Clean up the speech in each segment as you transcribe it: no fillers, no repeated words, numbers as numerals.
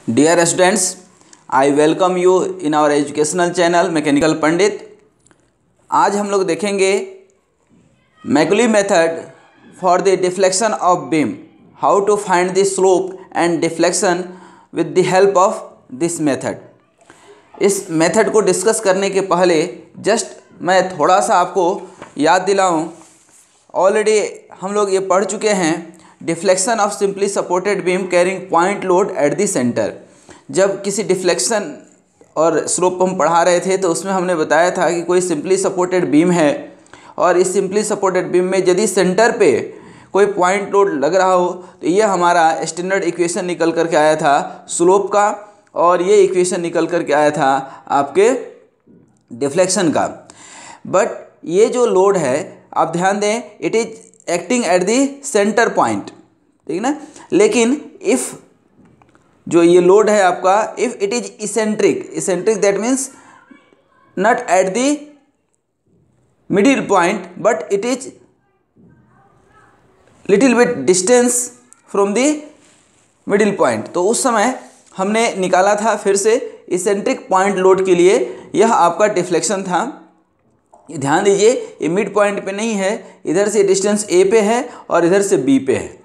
Dear students, I welcome you in our educational channel mechanical Pandit. आज हम लोग देखेंगे Macaulay method for the deflection of beam, how to find the slope and deflection with the help of this method. इस method को discuss करने के पहले just मैं थोड़ा सा आपको याद दिलाऊं। ऑलरेडी हम लोग ये पढ़ चुके हैं deflection of simply supported beam carrying point load at the centre. जब किसी डिफ्लेक्शन और स्लोप हम पढ़ा रहे थे तो उसमें हमने बताया था कि कोई सिंपली सपोर्टेड बीम है और इस सिंपली सपोर्टेड बीम में यदि सेंटर पे कोई पॉइंट लोड लग रहा हो तो ये हमारा स्टैंडर्ड इक्वेशन निकल कर के आया था स्लोप का, और ये इक्वेशन निकल कर के आया था आपके डिफ्लेक्शन का। बट ये जो लोड है आप ध्यान दें, it is acting at the centre point, ठीक ना। लेकिन इफ़ जो ये लोड है आपका, if it is eccentric that means not at the middle point but it is little bit distance from the middle point, तो उस समय हमने निकाला था फिर से इसेंट्रिक पॉइंट लोड के लिए यह आपका डिफ्लेक्शन था। ध्यान दीजिए ये मिड पॉइंट पे नहीं है, इधर से डिस्टेंस ए पे है और इधर से बी पे है।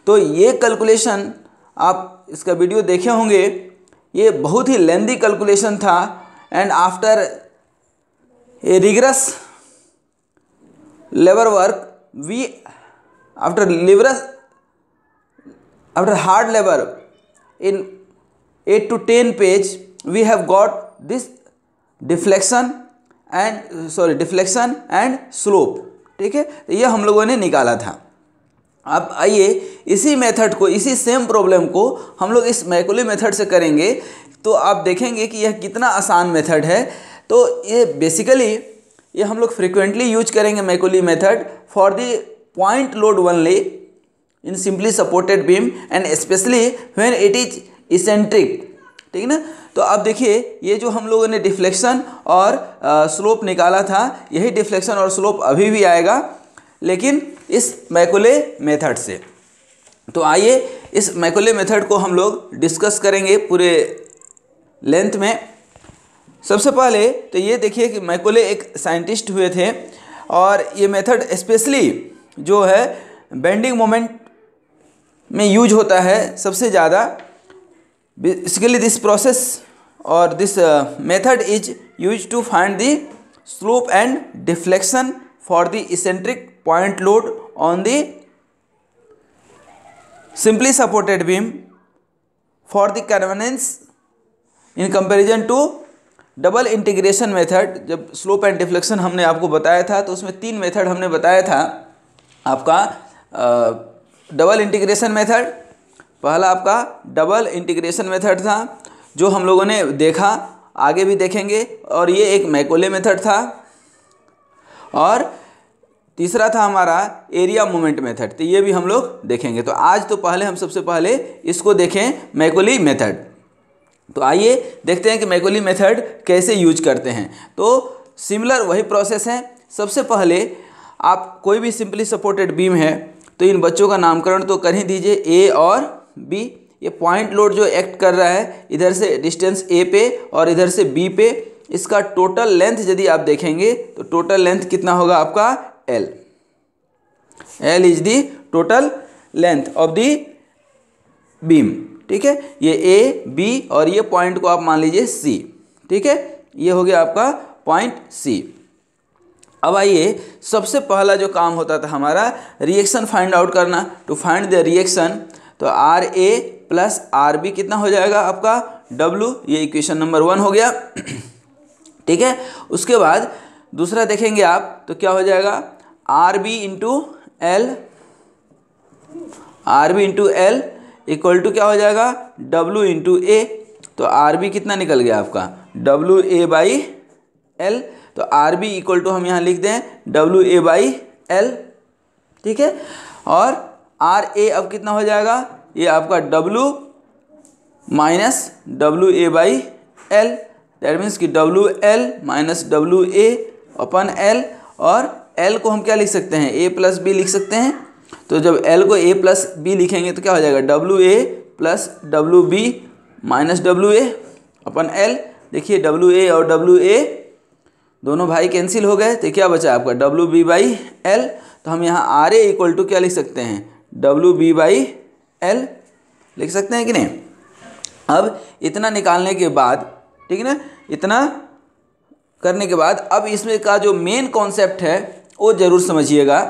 तो ये कैलकुलेशन आप इसका वीडियो देखे होंगे, ये बहुत ही लेंदी कैलकुलेशन था। And after a rigorous labour work we after hard labour in 8 to 10 page we have got this deflection and slope, ठीक है। तो ये हम लोगों ने निकाला था। अब आइए इसी मेथड को, इसी सेम प्रॉब्लम को हम लोग इस मैकुली मेथड से करेंगे तो आप देखेंगे कि यह कितना आसान मेथड है। तो ये बेसिकली ये हम लोग फ्रिक्वेंटली यूज करेंगे Macaulay method for the point load only in simply supported beam and specially when it is eccentric, ठीक ना। तो अब देखिए ये जो हम लोगों ने डिफ्लेक्शन और स्लोप निकाला था, यही डिफ्लेक्शन और स्लोप अभी भी आएगा लेकिन इस मैकुले मेथड से। तो आइए इस मैकुले मेथड को हम लोग डिस्कस करेंगे पूरे लेंथ में। सबसे पहले तो ये देखिए कि मैकुले एक साइंटिस्ट हुए थे और ये मेथड स्पेशली जो है बेंडिंग मोमेंट में यूज होता है सबसे ज़्यादा। बेसिकली दिस प्रोसेस और this method is use to find the slope and deflection for the eccentric point load on the simply supported beam for the convenience in comparison to double integration method. जब slope and deflection हमने आपको बताया था तो उसमें 3 method हमने बताया था आपका। डबल इंटीग्रेशन मेथड पहला आपका डबल इंटीग्रेशन मेथड था जो हम लोगों ने देखा, आगे भी देखेंगे, और ये एक मैकुले मेथड था। और तीसरा था हमारा एरिया मोमेंट मेथड, तो ये भी हम लोग देखेंगे। तो आज तो पहले हम सबसे पहले इसको देखें मैकुली मेथड। तो आइए देखते हैं कि मैकुली मेथड कैसे यूज करते हैं। तो सिमिलर वही प्रोसेस है। सबसे पहले आप कोई भी सिंपली सपोर्टेड बीम है तो इन बच्चों का नामकरण तो कर ही दीजिए, ए और बी। ये पॉइंट लोड जो एक्ट कर रहा है इधर से डिस्टेंस ए पे और इधर से बी पे, इसका टोटल लेंथ यदि आप देखेंगे तो टोटल लेंथ कितना होगा आपका L. L is the total length of the beam, ठीक है। ये ए बी और ये पॉइंट को आप मान लीजिए सी, ठीक है। ये हो गया आपका पॉइंट सी। अब आइए सबसे पहला जो काम होता था हमारा रिएक्शन फाइंड आउट करना। टू फाइंड द रिएक्शन तो R A plus R B कितना हो जाएगा आपका डब्लू, ये इक्वेशन नंबर 1 हो गया, ठीक है। उसके बाद दूसरा देखेंगे आप तो क्या हो जाएगा R B into L equal to क्या हो जाएगा डब्लू इंटू ए। तो आर बी कितना निकल गया आपका डब्लू ए बाई एल। तो आर बी इक्वल टू हम यहाँ लिख दें डब्लू ए बाई एल, ठीक है। और आर ए अब कितना हो जाएगा, ये आपका W minus W A by L, that means कि W L minus W A upon L. और एल को हम क्या लिख सकते हैं ए प्लस बी लिख सकते हैं। तो जब एल को ए प्लस बी लिखेंगे तो क्या हो जाएगा W A plus W B minus W A upon L. देखिए डब्ल्यू ए और डब्ल्यू ए दोनों भाई कैंसिल हो गए, तो क्या बचा आपका डब्ल्यू बी बाई एल। तो हम यहाँ आर ए इक्वल टू क्या लिख सकते हैं, डब्ल्यू बी बाई एल लिख सकते हैं कि नहीं। अब इतना निकालने के बाद, ठीक है ना, इतना करने के बाद अब इसमें का जो मेन कॉन्सेप्ट है वो ज़रूर समझिएगा,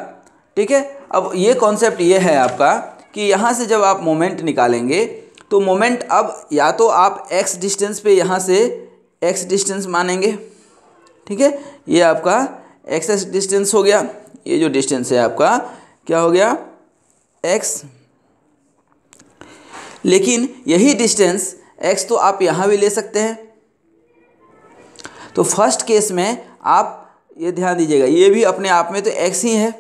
ठीक है। अब ये कॉन्सेप्ट ये है आपका कि यहाँ से जब आप मोमेंट निकालेंगे तो मोमेंट अब या तो आप x डिस्टेंस पे यहाँ से x डिस्टेंस मानेंगे, ठीक है, ये आपका x डिस्टेंस हो गया, ये जो डिस्टेंस है आपका क्या हो गया x। लेकिन यही डिस्टेंस x तो आप यहाँ भी ले सकते हैं। तो फर्स्ट केस में आप ये ध्यान दीजिएगा, ये भी अपने आप में तो x ही है,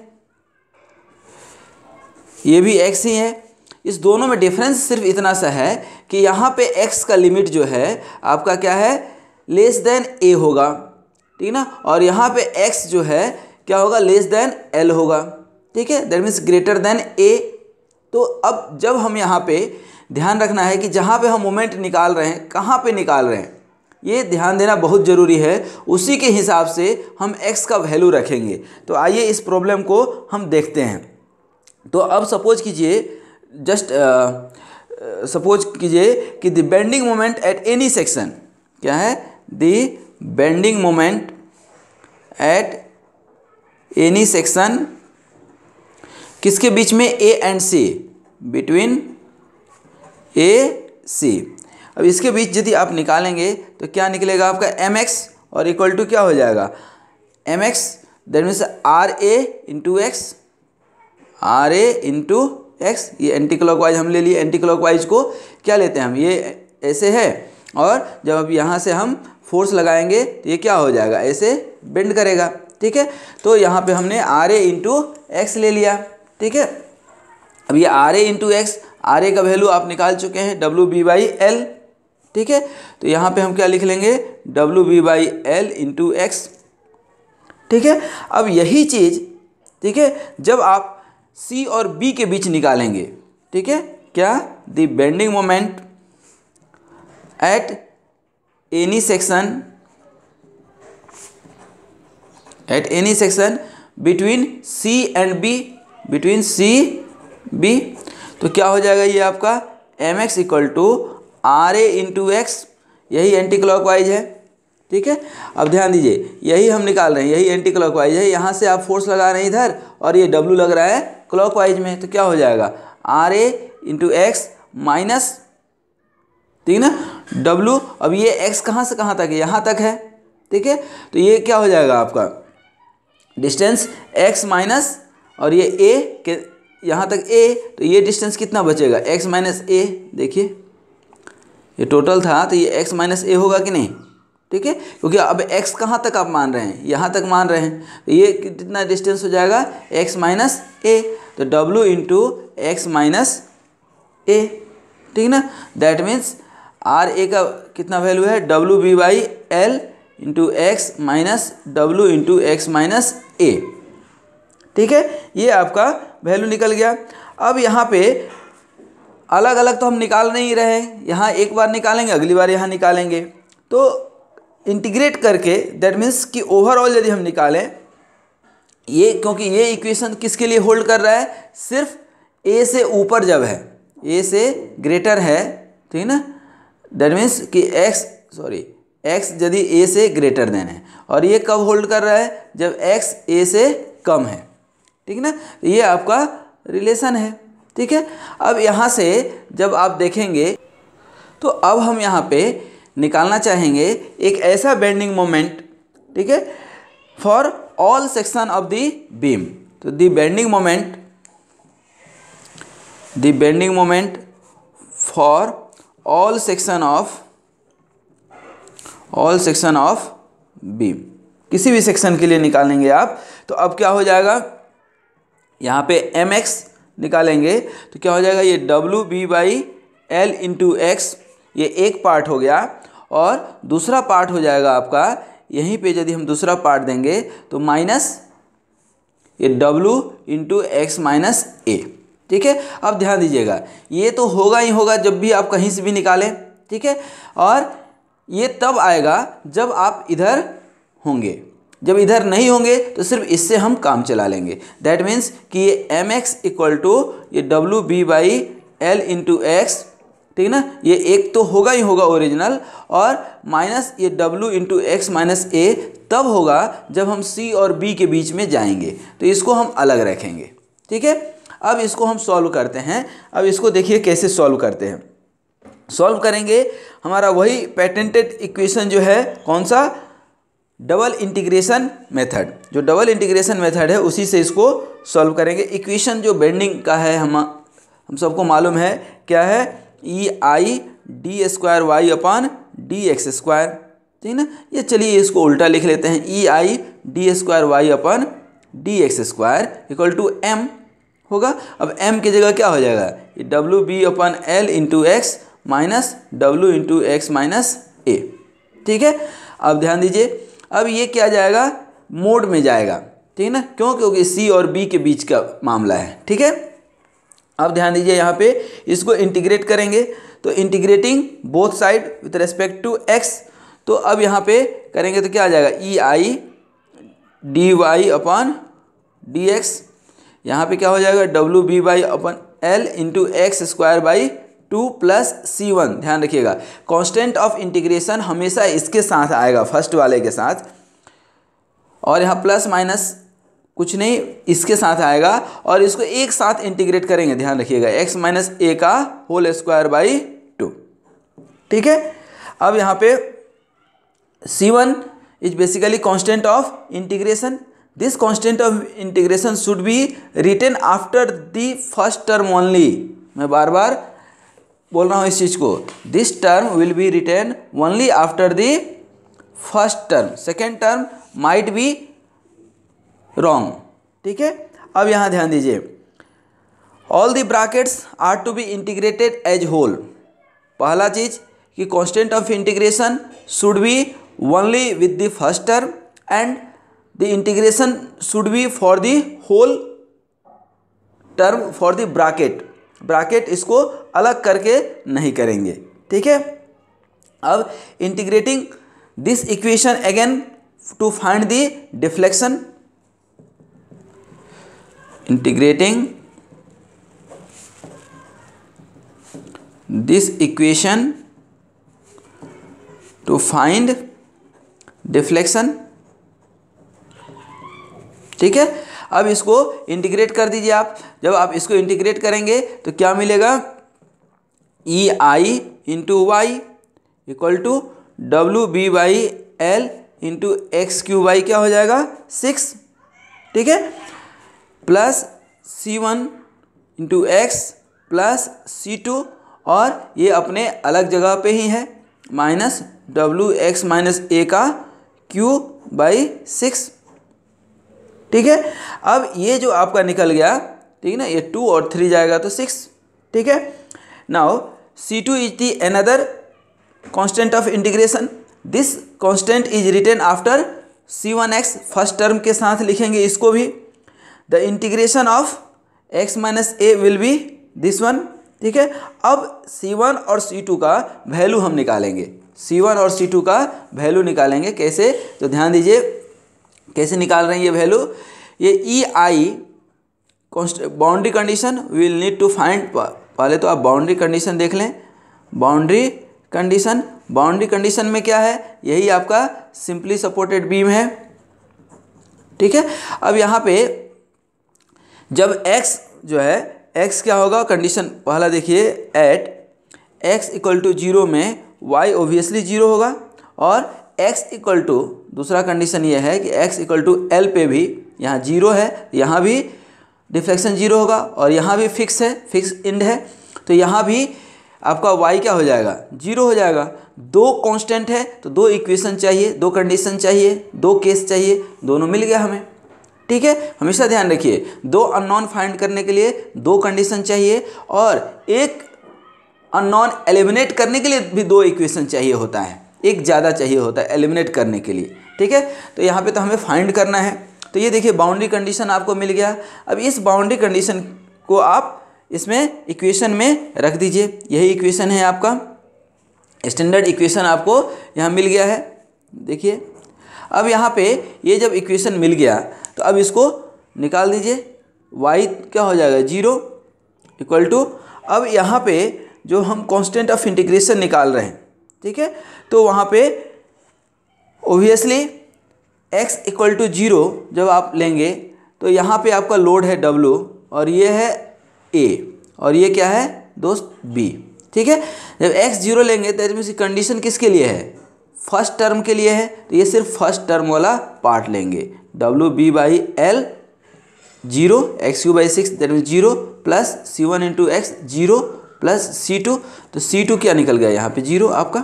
ये भी x ही है। इस दोनों में डिफरेंस सिर्फ इतना सा है कि यहाँ पे x का लिमिट जो है आपका क्या है, लेस देन a होगा, ठीक है ना, और यहाँ पे x जो है क्या होगा, लेस देन l होगा, ठीक है, that means greater than a। तो अब जब हम यहाँ पे ध्यान रखना है कि जहाँ पे हम मोमेंट निकाल रहे हैं कहाँ पे निकाल रहे हैं, ये ध्यान देना बहुत ज़रूरी है। उसी के हिसाब से हम x का वैल्यू रखेंगे। तो आइए इस प्रॉब्लम को हम देखते हैं। तो अब सपोज कीजिए, जस्ट सपोज कीजिए कि the bending moment at any section, क्या है, the bending moment at any section किसके बीच में, ए एंड सी, बिटवीन ए सी। अब इसके बीच यदि आप निकालेंगे तो क्या निकलेगा आपका एम एक्स और इक्वल टू क्या हो जाएगा M X, that means R A into x, R A into X. ये एंटी क्लॉकवाइज हम ले लिए, एंटी क्लॉकवाइज को क्या लेते हैं हम, ये ऐसे है, और जब अब यहाँ से हम फोर्स लगाएंगे तो ये क्या हो जाएगा, ऐसे बेंड करेगा, ठीक है। तो यहाँ पे हमने आर ए इंटू एक्स ले लिया, ठीक है। अब ये r A into x, are a का वैल्यू आप निकाल चुके हैं डब्ल्यू बी बाई एल, ठीक है। तो यहाँ पे हम क्या लिख लेंगे, W B by L into X, ठीक है। अब यही चीज़, ठीक है, जब आप सी और बी के बीच निकालेंगे, ठीक है, क्या, the bending moment at any section, at any section between C and B, between C B, तो क्या हो जाएगा ये आपका M X equal to R A into X, यही एंटी क्लॉकवाइज है, ठीक है। अब ध्यान दीजिए, यही हम निकाल रहे हैं, यही एंटी क्लॉकवाइज है, यहाँ से आप फोर्स लगा रहे हैं इधर और ये डब्ल्यू लग रहा है क्लॉकवाइज में, तो क्या हो जाएगा आर ए इंटू एक्स माइनस, ठीक है ना, डब्ल्यू। अब ये एक्स कहाँ से कहाँ तक है, यहाँ तक है, ठीक है। तो ये क्या हो जाएगा आपका डिस्टेंस एक्स माइनस, और ये ए के यहाँ तक ए, तो ये डिस्टेंस कितना बचेगा एक्स माइनस ए। देखिए ये टोटल था तो ये एक्स माइनस ए होगा कि नहीं, ठीक है, क्योंकि अब x कहाँ तक आप मान रहे हैं, यहाँ तक मान रहे हैं, तो ये कितना डिस्टेंस हो जाएगा x माइनस ए, तो w into X minus A, ठीक ना, दैट मीन्स आर ए का कितना वैल्यू है, W B by L into X minus W into X minus A, ठीक है। ये आपका वैल्यू निकल गया। अब यहाँ पे अलग अलग तो हम निकाल नहीं रहे, यहाँ एक बार निकालेंगे, अगली बार यहाँ निकालेंगे, तो इंटीग्रेट करके, दैट मीन्स कि ओवरऑल यदि हम निकालें ये, क्योंकि ये इक्वेशन किसके लिए होल्ड कर रहा है, सिर्फ ए से ऊपर जब है, ए से ग्रेटर है, ठीक है ना, दैट मीन्स कि एक्स यदि ए से ग्रेटर देन है, और ये कब होल्ड कर रहा है, जब एक्स ए से कम है, ठीक है ना, ये आपका रिलेशन है, ठीक है। अब यहाँ से जब आप देखेंगे तो अब हम यहाँ पे निकालना चाहेंगे एक ऐसा बेंडिंग मोमेंट, ठीक है, for all section of the beam. तो the bending moment for all section of beam, किसी भी सेक्शन के लिए निकालेंगे आप। तो अब क्या हो जाएगा, यहाँ पे एम एक्स निकालेंगे तो क्या हो जाएगा, ये W B by L into X, ये एक पार्ट हो गया, और दूसरा पार्ट हो जाएगा आपका, यहीं पे यदि हम दूसरा पार्ट देंगे तो माइनस ये W into X minus A, ठीक है। अब ध्यान दीजिएगा, ये तो होगा ही होगा जब भी आप कहीं से भी निकालें, ठीक है। और ये तब आएगा जब आप इधर होंगे, जब इधर नहीं होंगे तो सिर्फ इससे हम काम चला लेंगे। दैट मीन्स कि ये mx इक्वल टू ये W B by L into X, ठीक है ना, ये एक तो होगा ही होगा ओरिजिनल, और माइनस ये w इंटू एक्स माइनस ए तब होगा जब हम c और b के बीच में जाएंगे, तो इसको हम अलग रखेंगे, ठीक है। अब इसको हम सॉल्व करते हैं। अब इसको देखिए कैसे सॉल्व करते हैं। सॉल्व करेंगे हमारा वही पेटेंटेड इक्वेशन जो है, कौन सा, डबल इंटीग्रेशन मेथड। जो डबल इंटीग्रेशन मेथड है उसी से इसको सॉल्व करेंगे। इक्वेशन जो बेंडिंग का है हम सबको मालूम है क्या है, e I D square Y upon D x square, ठीक है ना। ये चलिए इसको उल्टा लिख लेते हैं, E I D square Y upon D x square equal to M होगा। अब m की जगह क्या हो जाएगा, ये W B upon L into X minus W into X minus A, ठीक है। अब ध्यान दीजिए, अब ये क्या जाएगा, मोड में जाएगा, ठीक है ना, क्यों, क्योंकि c और b के बीच का मामला है, ठीक है। अब ध्यान दीजिए यहाँ पे इसको इंटीग्रेट करेंगे, तो integrating both side with respect to x, तो अब यहाँ पे करेंगे तो क्या आ जाएगा, e I D y upon D x, यहाँ पे क्या हो जाएगा, W B by upon L into x square by 2 plus c1। ध्यान रखिएगा कांस्टेंट ऑफ इंटीग्रेशन हमेशा इसके साथ आएगा, फर्स्ट वाले के साथ, और यहाँ प्लस माइनस कुछ नहीं इसके साथ आएगा, और इसको एक साथ इंटीग्रेट करेंगे, ध्यान रखिएगा, x माइनस ए का होल स्क्वायर बाई 2, ठीक है। अब यहाँ पे c1 is basically constant of integration. This constant of integration should be written after the first term only. मैं बार बार बोल रहा हूँ इस चीज़ को, this term will be written only after the first term, second term might be wrong, ठीक है। अब यहाँ ध्यान दीजिए, all the brackets are to be integrated as whole. पहला चीज कि constant of integration should be only with the first term and the integration should be for the whole term for the bracket इसको अलग करके नहीं करेंगे, ठीक है। अब integrating this equation again to find the deflection, integrating this equation to find deflection, ठीक है। अब इसको इंटीग्रेट कर दीजिए आप। जब आप इसको इंटीग्रेट करेंगे तो क्या मिलेगा, e i into y equal to W B by L into x cube y क्या हो जाएगा 6, ठीक है, plus c1 into x plus c2, और ये अपने अलग जगह पे ही है, minus W x minus A का क्यू बाई 6, ठीक है। अब ये जो आपका निकल गया, ठीक है ना, ये 2 और 3 जाएगा तो 6, ठीक है। Now c2 is the another constant of integration. This constant is written after c1x, first term के साथ लिखेंगे इसको भी। The integration of x minus A will be this one, ठीक है। अब c1 और c2 का वैल्यू हम निकालेंगे, c1 और c2 का वैल्यू निकालेंगे कैसे, तो ध्यान दीजिए कैसे निकाल रहे हैं ये वैल्यू। ये e i boundary condition will need to find, पहले तो आप बाउंड्री कंडीशन देख लें। बाउंड्री कंडीशन में क्या है, यही आपका सिंपली सपोर्टेड बीम है, ठीक है। अब यहाँ पे जब x जो है, x क्या होगा, कंडीशन पहला देखिए, एट x इक्वल टू 0 में y ओबियसली 0 होगा, और x इक्वल टू, दूसरा कंडीशन ये है कि x इक्वल टू एल पे भी यहाँ 0 है, यहाँ भी डिफ्लेक्शन 0 होगा, और यहाँ भी फिक्स है, फिक्स इंड है, तो यहाँ भी आपका y क्या हो जाएगा, 0 हो जाएगा। दो कांस्टेंट है तो दो इक्वेशन चाहिए, दो कंडीशन चाहिए, दो केस चाहिए, दोनों मिल गया हमें, ठीक है। हमेशा ध्यान रखिए, दो अननोन फाइंड करने के लिए दो कंडीशन चाहिए, और एक अननोन एलिमिनेट करने के लिए भी दो इक्वेशन चाहिए होता है, एक ज़्यादा चाहिए होता है एलिमिनेट करने के लिए, ठीक है। तो यहाँ पे तो हमें फाइंड करना है, तो ये देखिए बाउंड्री कंडीशन आपको मिल गया। अब इस बाउंड्री कंडीशन को आप इसमें इक्वेशन में रख दीजिए, यही इक्वेशन है आपका, स्टैंडर्ड इक्वेशन आपको यहाँ मिल गया है। देखिए अब यहाँ पे ये जब इक्वेशन मिल गया तो अब इसको निकाल दीजिए। y क्या हो जाएगा 0 इक्वल टू, अब यहाँ पे जो हम कांस्टेंट ऑफ इंटीग्रेशन निकाल रहे हैं, ठीक है, तो वहाँ पे ओब्वियसली x इक्वल टू 0 जब आप लेंगे तो यहाँ पे आपका लोड है W और ये है A और ये क्या है दोस्त B, ठीक है। जब x 0 लेंगे तो इसमें कंडीशन किसके लिए है, फर्स्ट टर्म के लिए है, तो ये सिर्फ फर्स्ट टर्म वाला पार्ट लेंगे। WB/L 0 x3/6 that means 0 plus C1 into x 0 plus C2, तो C2 क्या निकल गया यहाँ पे 0, आपका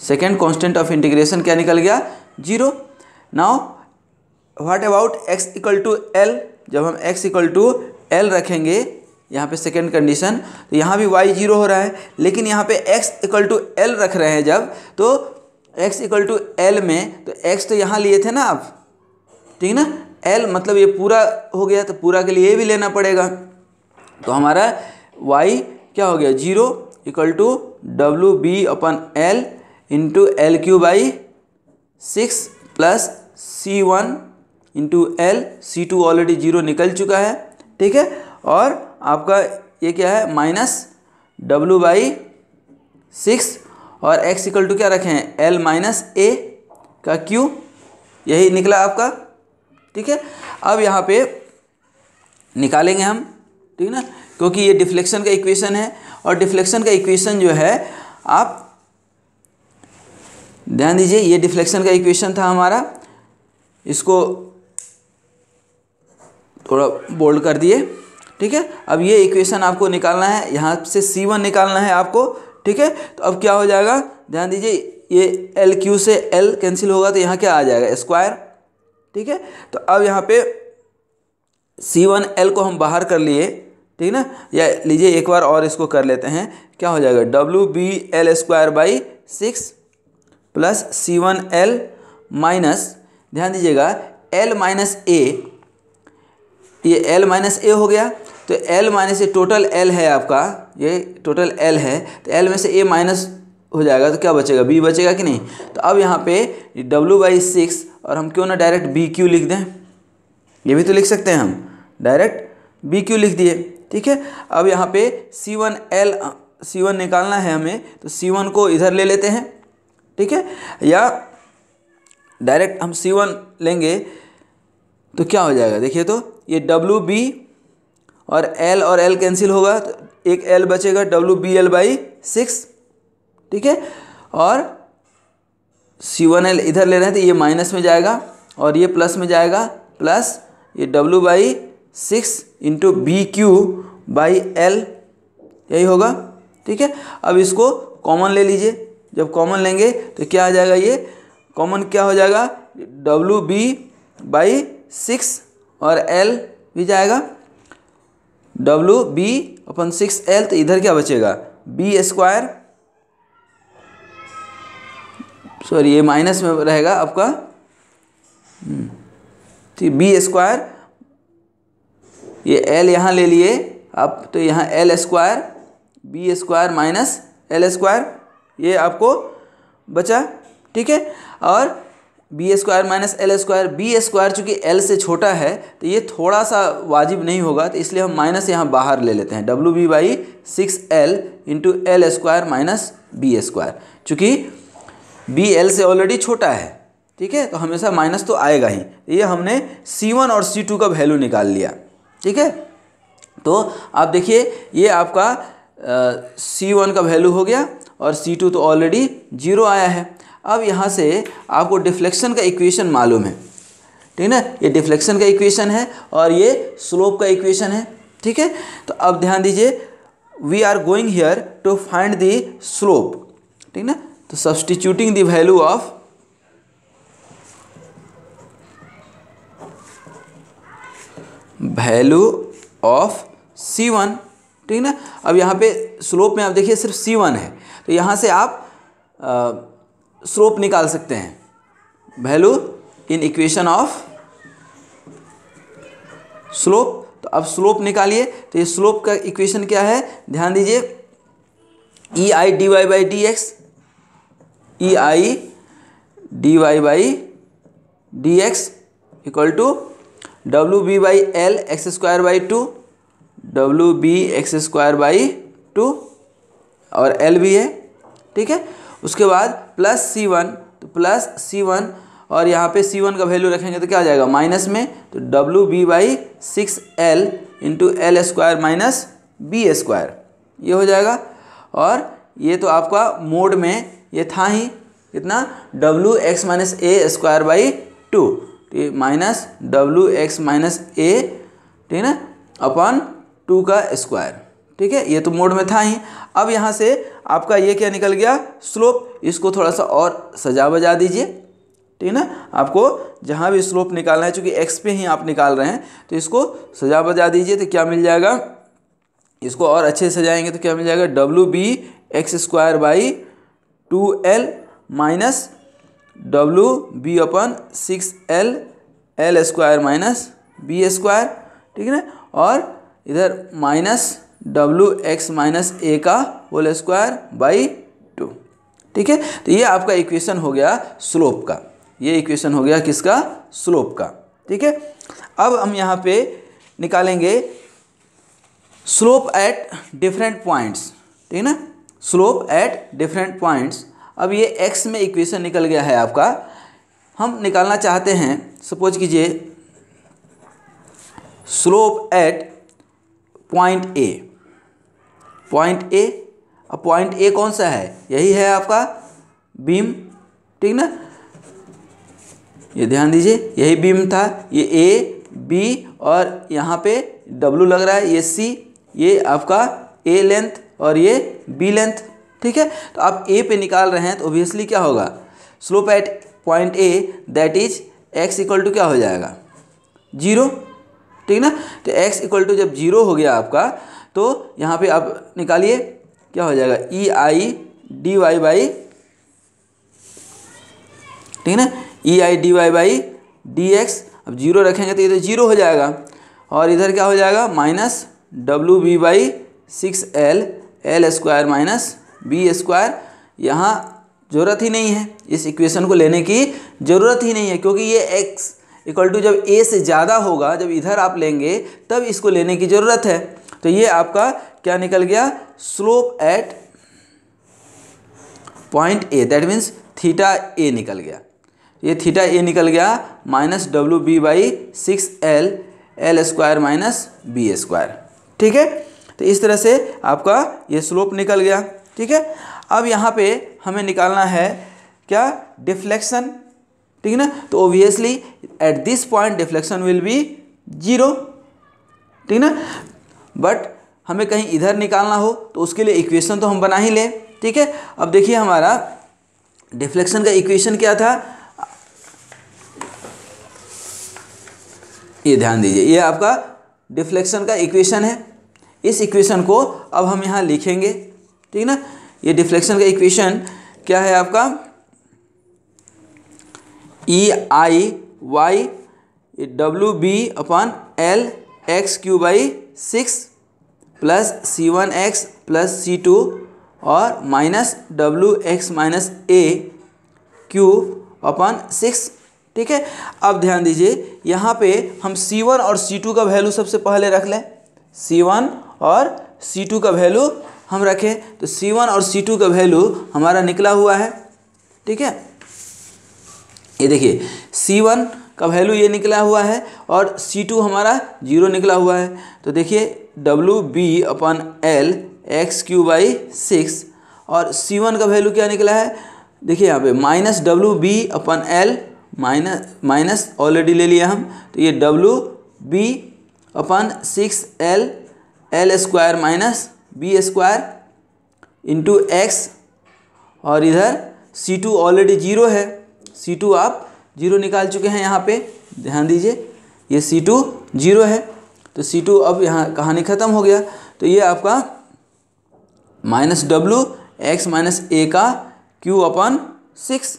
सेकेंड कांस्टेंट ऑफ इंटीग्रेशन क्या निकल गया 0। Now what about x equal to L, जब हम x इक्वल टू L रखेंगे यहाँ पे सेकेंड कंडीशन, तो यहाँ भी y 0 हो रहा है, लेकिन यहाँ पे x इक्वल टू L रख रहे हैं जब, तो x इक्वल टू L में तो x तो यहाँ लिए थे ना आप, ठीक ना, L मतलब ये पूरा हो गया, तो पूरा के लिए ये भी लेना पड़ेगा, तो हमारा y क्या हो गया 0 equal to WB/L into L3/6 plus C1 into L, C2 already 0 निकल चुका है, ठीक है, और आपका ये क्या है माइनस W/6 और x इक्वल टू क्या रखे हैं L माइनस A का Q, यही निकला आपका, ठीक है। अब यहाँ पे निकालेंगे हम, ठीक ना, क्योंकि ये डिफ्लेक्शन का इक्वेशन है और डिफ्लेक्शन का इक्वेशन जो है आप ध्यान दीजिए, ये डिफ्लेक्शन का इक्वेशन था हमारा, इसको थोड़ा बोल्ड कर दिए, ठीक है। अब ये इक्वेशन आपको निकालना है, यहाँ से C1 निकालना है आपको, ठीक है। तो अब क्या हो जाएगा ध्यान दीजिए, ये LQ से L कैंसिल होगा तो यहाँ क्या आ जाएगा स्क्वायर, ठीक है। तो अब यहाँ पे C1L को हम बाहर कर लिए, ठीक ना, या लीजिए एक बार और इसको कर लेते हैं, क्या हो जाएगा WB/L² प्लस C1L माइनस, ध्यान दीजिएगा L माइनस A, ये L माइनस A हो गया, तो L minus A total L है आपका, ये टोटल L है, तो L में से A माइनस हो जाएगा तो क्या बचेगा B बचेगा कि नहीं। तो अब यहाँ पे W/6 और हम क्यों ना डायरेक्ट BQ लिख दें, ये भी तो लिख सकते हैं हम, डायरेक्ट BQ लिख दिए, ठीक है। अब यहाँ पे C1 निकालना है हमें, तो C1 को इधर ले लेते हैं, ठीक है, या डायरेक्ट हम C1 लेंगे तो क्या हो जाएगा, देखिए तो ये WB और L कैंसिल होगा तो एक L बचेगा WBL/6, ठीक है, और C1L इधर ले रहे हैं तो ये माइनस में जाएगा और ये प्लस में जाएगा, प्लस ये W/6 इंटू BQ/L यही होगा, ठीक है। अब इसको कॉमन ले लीजिए, जब कॉमन लेंगे तो क्या आ जाएगा, ये कॉमन क्या हो जाएगा WB/6 और L भी जाएगा WB/6L, तो इधर क्या बचेगा B², सॉरी ये माइनस में रहेगा आपका, ठीक, B², ये L यहाँ ले लिए आप, तो यहाँ L² B² माइनस L², ये आपको बचा, ठीक है। और B² माइनस L², B² चूँकि L से छोटा है तो ये थोड़ा सा वाजिब नहीं होगा, तो इसलिए हम माइनस यहाँ बाहर ले लेते हैं, WB/6L into L² minus B², चूँकि B L से ऑलरेडी छोटा है, ठीक है, तो हमेशा माइनस तो आएगा ही। ये हमने C1 और C2 का वैल्यू निकाल लिया, ठीक है। तो आप देखिए ये आपका C1 का वैल्यू हो गया और C2 तो ऑलरेडी 0 आया है। अब यहाँ से आपको डिफ्लेक्शन का इक्वेशन मालूम है, ठीक है, ये डिफ्लेक्शन का इक्वेशन है और ये स्लोप का इक्वेशन है, ठीक है। तो अब ध्यान दीजिए, we are going here to find the slope, ठीक ना, तो substituting the value of C1, ठीक ना। अब यहाँ पे स्लोप में आप देखिए सिर्फ C1 है, तो यहाँ से आप स्लोप निकाल सकते हैं, value in equation of slope. तो अब स्लोप निकालिए, तो ये स्लोप का इक्वेशन क्या है, ध्यान दीजिए, E I D Y by D X, E I D Y by D X equal to W B by L X square by two, W B X square by two और L भी है, ठीक है। उसके बाद plus सी one, तो plus सी one और यहाँ पे सी वन का वैल्यू रखेंगे तो क्या आ जाएगा माइनस में, तो W B by six L into L square minus B square, ये हो जाएगा। और ये तो आपका मोड में ये था ही कितना, W x minus A square by to, तो ये minus W x minus A, ठीक है ना, अपॉन टू का स्क्वायर, ठीक है। ये तो मोड में था ही। अब यहाँ से आपका ये क्या निकल गया, स्लोप। इसको थोड़ा सा और सजा बजा दीजिए, ठीक है ना। आपको जहाँ भी स्लोप निकालना है, चूँकि एक्स पे ही आप निकाल रहे हैं, तो इसको सजा बजा दीजिए, तो क्या मिल जाएगा, इसको और अच्छे से सजाएंगे तो क्या मिल जाएगा, W B X square by two L minus W B upon six L L square minus B square, ठीक है ना। और इधर minus W x minus A का होल स्क्वायर बाई टू, ठीक है। तो ये आपका इक्वेशन हो गया स्लोप का, ये इक्वेशन हो गया किसका, स्लोप का, ठीक है। अब हम यहाँ पे निकालेंगे स्लोप एट डिफरेंट पॉइंट्स, ठीक है ना, स्लोप एट डिफरेंट पॉइंट्स। अब ये एक्स में इक्वेशन निकल गया है आपका, हम निकालना चाहते हैं, सपोज कीजिए slope at point A, point A. अब पॉइंट ए कौन सा है, यही है आपका बीम, ठीक ना, ये ध्यान दीजिए, यही बीम था, ये ए बी और यहाँ पे डब्लू लग रहा है, ये सी, ये आपका ए लेंथ और ये बी लेंथ, ठीक है। तो आप ए पे निकाल रहे हैं तो ऑब्वियसली क्या होगा, slope at point A that is X equal to क्या हो जाएगा, जीरो, ठीक ना। तो x इक्वल टू जब जीरो हो गया आपका, तो यहाँ पे आप निकालिए क्या हो जाएगा, e I D Y by, ठीक है ना, e I D Y by D x. अब जीरो रखेंगे तो ये तो जीरो हो जाएगा, और इधर क्या हो जाएगा minus W B by six L L square minus B square. यहाँ ज़रूरत ही नहीं है, इस इक्वेशन को लेने की ज़रूरत ही नहीं है, क्योंकि ये x इक्वल टू जब a से ज़्यादा होगा, जब इधर आप लेंगे तब इसको लेने की ज़रूरत है। तो ये आपका क्या निकल गया, slope at point A, that means theta a निकल गया, ये थीटा ए निकल गया minus W B by six L L square minus B square, ठीक है। तो इस तरह से आपका ये स्लोप निकल गया, ठीक है। अब यहाँ पे हमें निकालना है क्या, डिफ्लेक्शन, ठीक है ना। तो obviously at this point deflection will be zero, ठीक ना। बट हमें कहीं इधर निकालना हो तो उसके लिए इक्वेशन तो हम बना ही लें, ठीक है। अब देखिए हमारा डिफ्लेक्शन का इक्वेशन क्या था, ये ध्यान दीजिए, ये आपका डिफ्लेक्शन का इक्वेशन है। इस इक्वेशन को अब हम यहाँ लिखेंगे, ठीक ना। ये डिफ्लेक्शन का इक्वेशन क्या है आपका, ई आई वाई डब्ल्यू B upon l x cube by six plus C one x plus c two और minus W x minus a cube upon six, ठीक है। अब ध्यान दीजिए, यहाँ पे हम C1 और C2 का वैल्यू सबसे पहले रख लें, C1 और C2 का वैल्यू हम रखें, तो C1 और C2 का वैल्यू हमारा निकला हुआ है, ठीक है। ये देखिए C1 का वैल्यू ये निकला हुआ है और C2 हमारा जीरो निकला हुआ है। तो देखिए W B upon L x cube by six और C1 का वैल्यू क्या निकला है, देखिए यहाँ पे minus W B upon l minus already ले लिया हम, तो ये W B upon six L L square minus B square into x, और इधर C2 ऑलरेडी जीरो है, C2 आप जीरो निकाल चुके हैं यहाँ पे, ध्यान दीजिए ये C2 जीरो है, तो C2 अब यहाँ कहानी ख़त्म हो गया। तो ये आपका minus W x minus A का क्यू अपन सिक्स,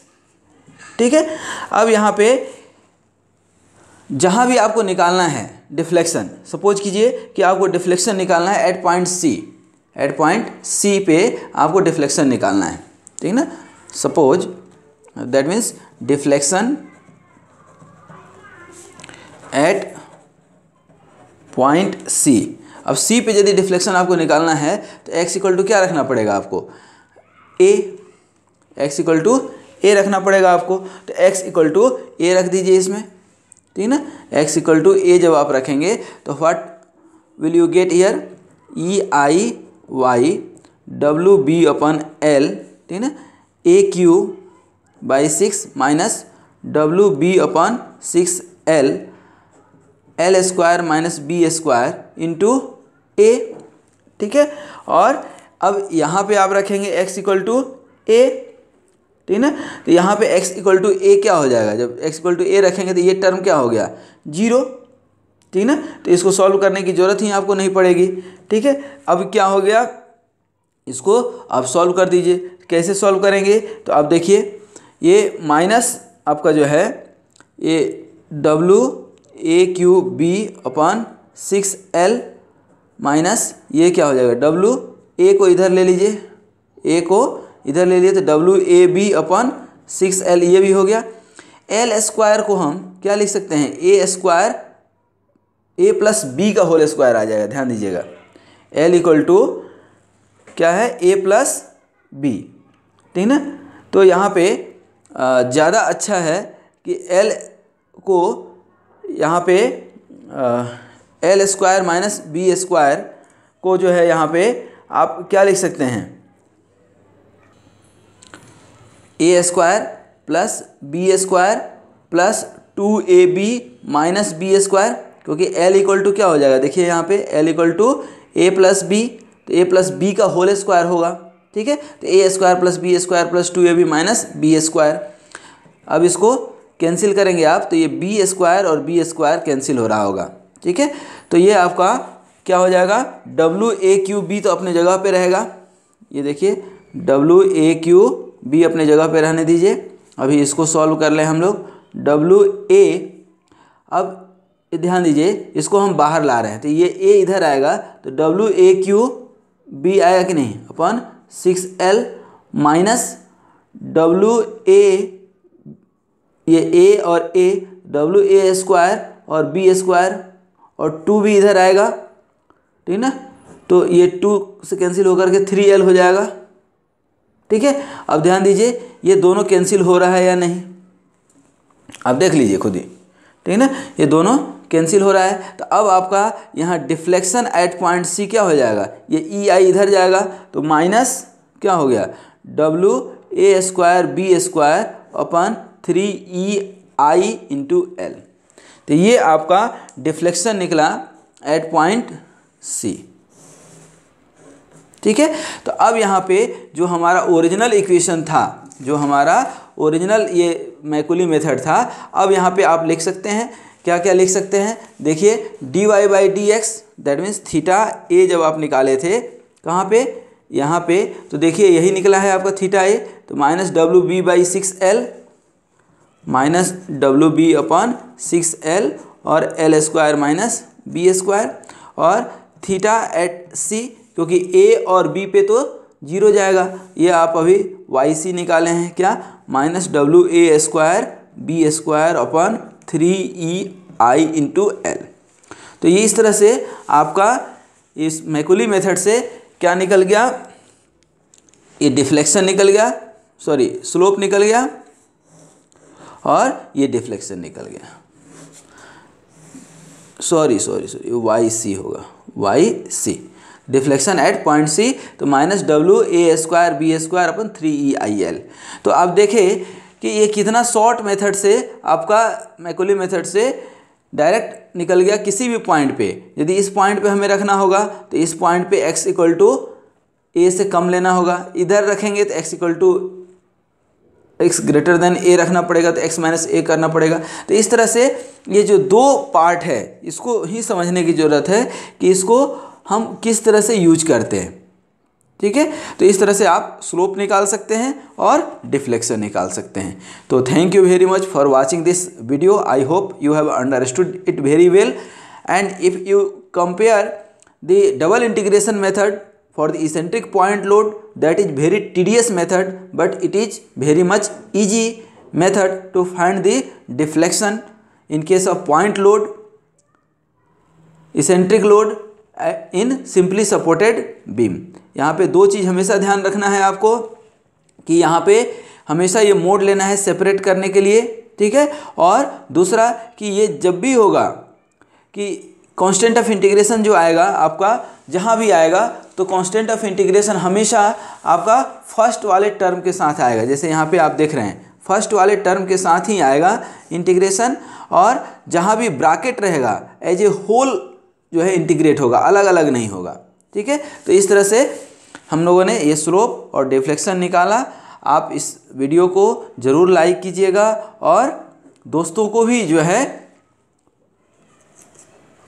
ठीक है। अब यहाँ पे जहाँ भी आपको निकालना है डिफ्लेक्शन, सपोज कीजिए कि आपको डिफ्लेक्शन निकालना है at point C, at point C पे आपको डिफ्लेक्शन निकालना है, ठीक ना। Suppose that means deflection at point C. अब सी पे यदि डिफ्लेक्शन आपको निकालना है तो x इक्वल टू क्या रखना पड़ेगा आपको, a, x इक्वल टू ए रखना पड़ेगा आपको। तो x इक्वल टू ए रख दीजिए इसमें, ठीक ना। x इक्वल टू ए जब आप रखेंगे तो what will you get here, e i y डब्ल्यू बी अपन एल, ठीक ना, a cube by 6 minus W B upon 6 l, L square minus B square into a, ठीक है। और अब यहाँ पे आप रखेंगे x इक्वल टू ए, ठीक ना। तो यहाँ पे x इक्वल टू ए क्या हो जाएगा, जब x इक्वल टू ए रखेंगे तो ये टर्म क्या हो गया, 0, ठीक ना। तो इसको सॉल्व करने की ज़रूरत ही आपको नहीं पड़ेगी, ठीक है। अब क्या हो गया, इसको आप सॉल्व कर दीजिए। कैसे सॉल्व करेंगे, तो आप देखिए ये माइनस आपका जो है ये W A Q B upon 6l minus ये क्या हो जाएगा, डब्ल्यू ए को इधर ले लीजिए, ए को इधर ले लिए तो W A B upon 6l, ये भी हो गया। एल स्क्वायर को हम क्या लिख सकते हैं, A square A plus B का होल स्क्वायर आ जाएगा, ध्यान दीजिएगा। एल इक्वल टू क्या है, ए प्लस बी, ठीक ना। तो यहाँ पे ज़्यादा अच्छा है कि एल को यहाँ पे L square minus B square को जो है यहाँ पे आप क्या लिख सकते हैं, A square plus B square plus 2ab minus B square, क्योंकि एल इक्वल टू क्या हो जाएगा, देखिए यहाँ पे L equal to A plus B, तो ए प्लस बी का होल स्क्वायर होगा, ठीक है। तो A square plus B square plus 2ab minus B square. अब इसको कैंसिल करेंगे आप तो ये बी स्क्वायर और बी स्क्वायर कैंसिल हो रहा होगा, ठीक है। तो ये आपका क्या हो जाएगा, डब्ल्यू ए क्यू बी तो अपने जगह पे रहेगा, ये देखिए डब्ल्यू ए क्यू बी अपने जगह पे रहने दीजिए। अभी इसको सॉल्व कर लें हम लोग, डब्ल्यू ए, अब ध्यान दीजिए इसको हम बाहर ला रहे हैं तो ये ए इधर आएगा तो डब्ल्यू ए क्यू बी आएगा कि नहीं, अपन 6l माइनस डब्ल्यू ए, ये ए और ए, डब्ल्यू ए स्क्वायर और बी स्क्वायर और 2 भी इधर आएगा, ठीक ना। तो ये 2 से कैंसिल होकर के 3l हो जाएगा, ठीक है। अब ध्यान दीजिए ये दोनों कैंसिल हो रहा है या नहीं, आप देख लीजिए खुद ही, ठीक है ना, ये दोनों कैंसिल हो रहा है। तो अब आपका यहाँ डिफ्लेक्शन एट पॉइंट सी क्या हो जाएगा, ये ई आई इधर जाएगा तो माइनस क्या हो गया, W A square B square upon 3ei into L. तो ये आपका डिफ्लेक्शन निकला एट पॉइंट सी, ठीक है। तो अब यहाँ पे जो हमारा ओरिजिनल इक्वेशन था, जो हमारा ओरिजिनल ये मैकुली मेथड था, अब यहाँ पे आप लिख सकते हैं, क्या क्या लिख सकते हैं, देखिए dy by D X that means theta A जब आप निकाले थे कहाँ पे, यहाँ पे, तो देखिए यही निकला है आपका थीटा ए, तो minus W B by 6l minus W B upon 6l और L square minus B square, और थीटा एट सी क्योंकि ए और बी पे तो 0 जाएगा, ये आप अभी वाई सी निकाले हैं क्या, minus W A square B square upon 3ei into L. तो ये इस तरह से आपका इस मैकुली मेथड से क्या निकल गया, ये डिफ्लेक्शन निकल गया, सॉरी स्लोप निकल गया और ये डिफ्लेक्शन निकल गया, सॉरी वाई सी होगा, Y C deflection at point C, तो minus W A square B square upon 3ei। तो आप देखें कि ये कितना शॉर्ट मेथड से आपका मैकुली मेथड से डायरेक्ट निकल गया किसी भी पॉइंट पे। यदि इस पॉइंट पे हमें रखना होगा तो इस पॉइंट पे x इक्वल टू ए से कम लेना होगा, इधर रखेंगे तो x equal to x greater than A रखना पड़ेगा, तो x माइनस ए करना पड़ेगा। तो इस तरह से ये जो दो पार्ट है इसको ही समझने की ज़रूरत है कि इसको हम किस तरह से यूज करते हैं, ठीक है। तो इस तरह से आप स्लोप निकाल सकते हैं और डिफ्लेक्शन निकाल सकते हैं। तो thank you very much for watching this video, I hope you have understood it very well, and if you compare the double integration method for the eccentric point load, that is very tedious method, but it is very much easy method to find the deflection in case of point load, eccentric load in simply supported beam. यहाँ पे दो चीज़ हमेशा ध्यान रखना है आपको कि यहाँ पे हमेशा ये मोड लेना है सेपरेट करने के लिए, ठीक है। और दूसरा कि ये जब भी होगा कि कांस्टेंट ऑफ इंटीग्रेशन जो आएगा आपका जहाँ भी आएगा, तो कांस्टेंट ऑफ इंटीग्रेशन हमेशा आपका फर्स्ट वाले टर्म के साथ आएगा। जैसे यहाँ पे आप देख रहे हैं फर्स्ट वाले टर्म के साथ ही आएगा इंटीग्रेशन, और जहाँ भी ब्रैकेट रहेगा एज ए होल जो है इंटीग्रेट होगा, अलग अलग नहीं होगा, ठीक है। तो इस तरह से हम लोगों ने ये स्लोप और डिफ्लेक्शन निकाला। आप इस वीडियो को ज़रूर लाइक कीजिएगा और दोस्तों को भी जो है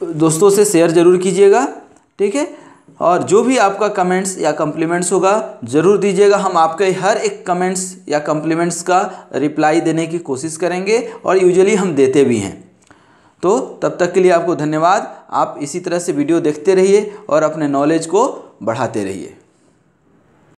दोस्तों से शेयर ज़रूर कीजिएगा, ठीक है। और जो भी आपका कमेंट्स या कम्प्लीमेंट्स होगा ज़रूर दीजिएगा। हम आपके हर एक कमेंट्स या कम्प्लीमेंट्स का रिप्लाई देने की कोशिश करेंगे और यूजुअली हम देते भी हैं। तो तब तक के लिए आपको धन्यवाद। आप इसी तरह से वीडियो देखते रहिए और अपने नॉलेज को बढ़ाते रहिए।